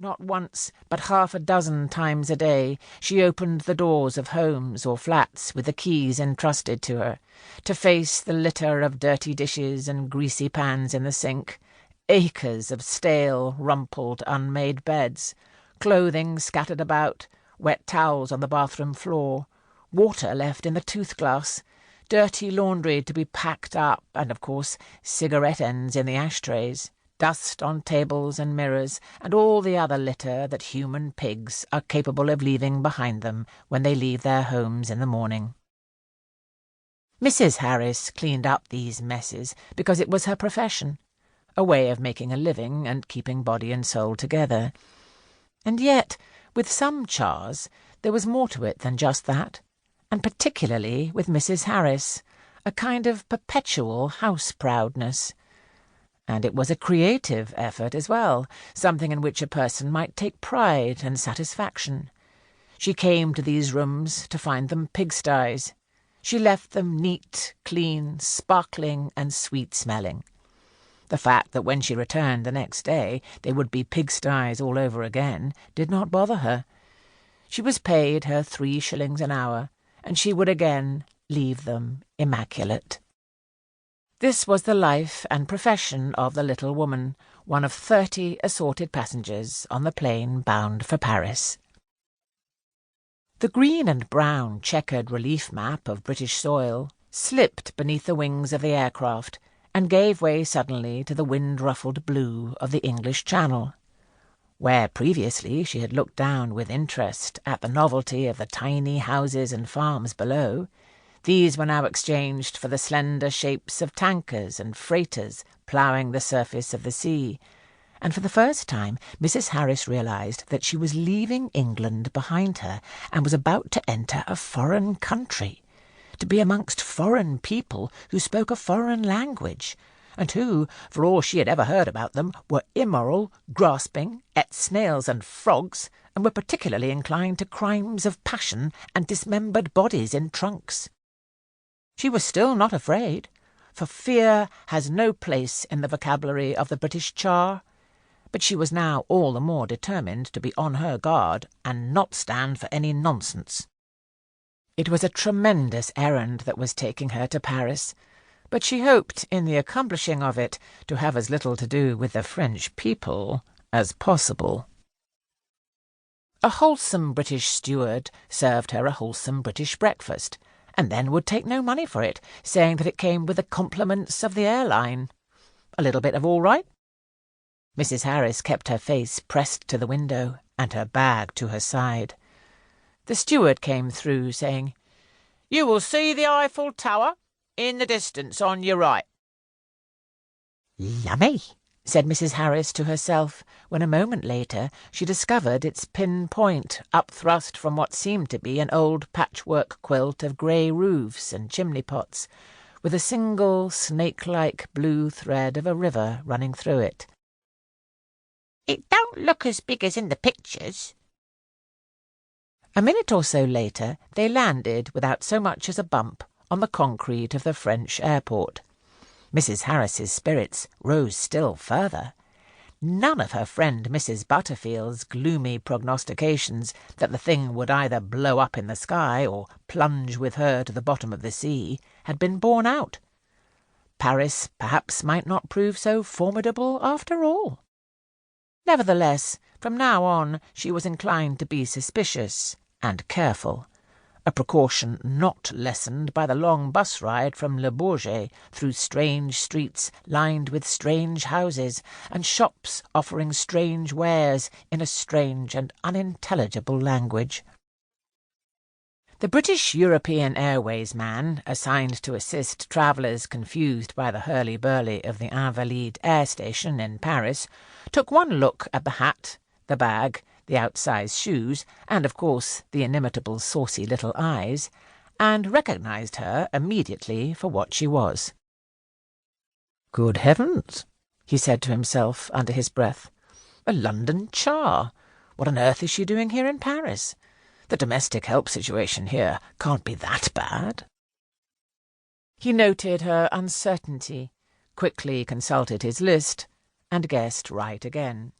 Not once, but 6 times a day, she opened the doors of homes or flats with the keys entrusted to her, to face the litter of dirty dishes and greasy pans in the sink, acres of stale, rumpled, unmade beds, clothing scattered about, wet towels on the bathroom floor, water left in the toothglass, dirty laundry to be packed up, and, of course, cigarette ends in the ashtrays, dust on tables and mirrors, and all the other litter that human pigs are capable of leaving behind them when they leave their homes in the morning. Mrs. Harris cleaned up these messes because it was her profession, a way of making a living and keeping body and soul together. And yet, with some chars, there was more to it than just that, and particularly with Mrs. Harris, a kind of perpetual house-proudness. And it was a creative effort as well, something in which a person might take pride and satisfaction. She came to these rooms to find them pigsties. She left them neat, clean, sparkling, and sweet-smelling. The fact that when she returned the next day they would be pigsties all over again did not bother her. She was paid her 3 shillings an hour, and she would again leave them immaculate. This was the life and profession of the little woman, one of 30 assorted passengers on the plane bound for Paris. The green and brown checkered relief map of British soil slipped beneath the wings of the aircraft and gave way suddenly to the wind-ruffled blue of the English Channel. Where previously she had looked down with interest at the novelty of the tiny houses and farms below, these were now exchanged for the slender shapes of tankers and freighters ploughing the surface of the sea, and for the first time Mrs. Harris realized that she was leaving England behind her and was about to enter a foreign country, to be amongst foreign people who spoke a foreign language, and who, for all she had ever heard about them, were immoral, grasping, ate snails and frogs, and were particularly inclined to crimes of passion and dismembered bodies in trunks. She was still not afraid, for fear has no place in the vocabulary of the British char, but she was now all the more determined to be on her guard and not stand for any nonsense. It was a tremendous errand that was taking her to Paris, but she hoped in the accomplishing of it to have as little to do with the French people as possible. A wholesome British steward served her a wholesome British breakfast, and then would take no money for it, saying that it came with the compliments of the airline. A little bit of all right. Mrs. Harris kept her face pressed to the window and her bag to her side. The steward came through, saying, "You will see the Eiffel Tower in the distance on your right." "Yummy," said Mrs. Harris to herself, when a moment later she discovered its pin-point upthrust from what seemed to be an old patchwork quilt of grey roofs and chimney-pots, with a single snake-like blue thread of a river running through it. "It don't look as big as in the pictures." A minute or so later they landed without so much as a bump on the concrete of the French airport. Mrs. Harris's spirits rose still further. None of her friend Mrs. Butterfield's gloomy prognostications that the thing would either blow up in the sky or plunge with her to the bottom of the sea had been borne out. Paris perhaps might not prove so formidable after all. Nevertheless, from now on she was inclined to be suspicious and careful, a precaution not lessened by the long bus ride from Le Bourget through strange streets lined with strange houses and shops offering strange wares in a strange and unintelligible language. The British European Airways man, assigned to assist travellers confused by the hurly-burly of the Invalides air station in Paris, took one look at the hat, the bag, the outsize shoes, and, of course, the inimitable saucy little eyes, and recognized her immediately for what she was. "Good heavens," he said to himself under his breath. "A London char! What on earth is she doing here in Paris? The domestic help situation here can't be that bad." He noted her uncertainty, quickly consulted his list, and guessed right again.